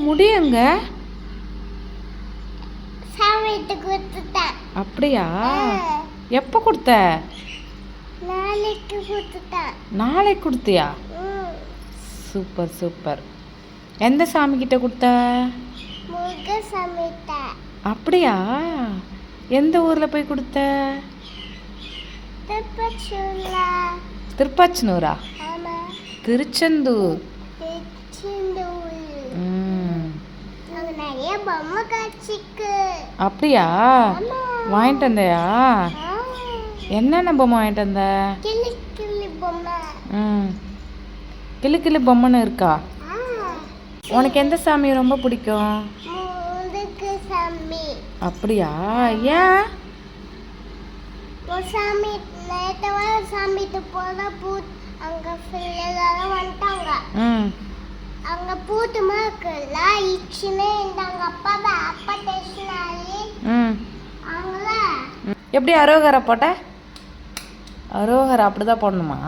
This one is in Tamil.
முடியுங்க சாமிட்டு கொடுத்துட்டேன். அப்படியா? எப்போ கொடுத்த? நாளைக்கு கொடுத்துட்டேன். நாளைக்கு கொடுத்தியா? Super super. எந்த சாமி கிட்ட கொடுத்த? முருகசாமிட்ட. அப்படியா? எந்த ஊரில் போய் கொடுத்த? திருப்பச்சூர்ல. திருப்பாச்சனூரா? ஆமா. திருச்செந்தூர். திருச்செந்தூர். அங்க நிறைய பொம்மை காட்சிக்கு. அப்படியா? வாங்கிட்டு வந்தையா? என்னென்ன பொம்மை வாங்கிட்டு வந்த? கிளி கிளி பொம்மை. கிளி கிளி பொம்மைன்னு இருக்கா? உனக்கு எந்த சாமி ரொம்ப பிடிக்கும்? முருகசாமி. அப்படியா? ஏன்? ஒரு சாமி நேற்று சாமிட்டு போல அங்க எல்லாரும் வந்துட்டாங்க. அங்க பூத்துமா இருக்குல்ல இச்சுன்னு எங்க அப்பாவை அப்பா பேசினாரு. அவங்கள எப்படி அரோகரா போட்ட? அரோகரா அப்படிதான் போடணுமா?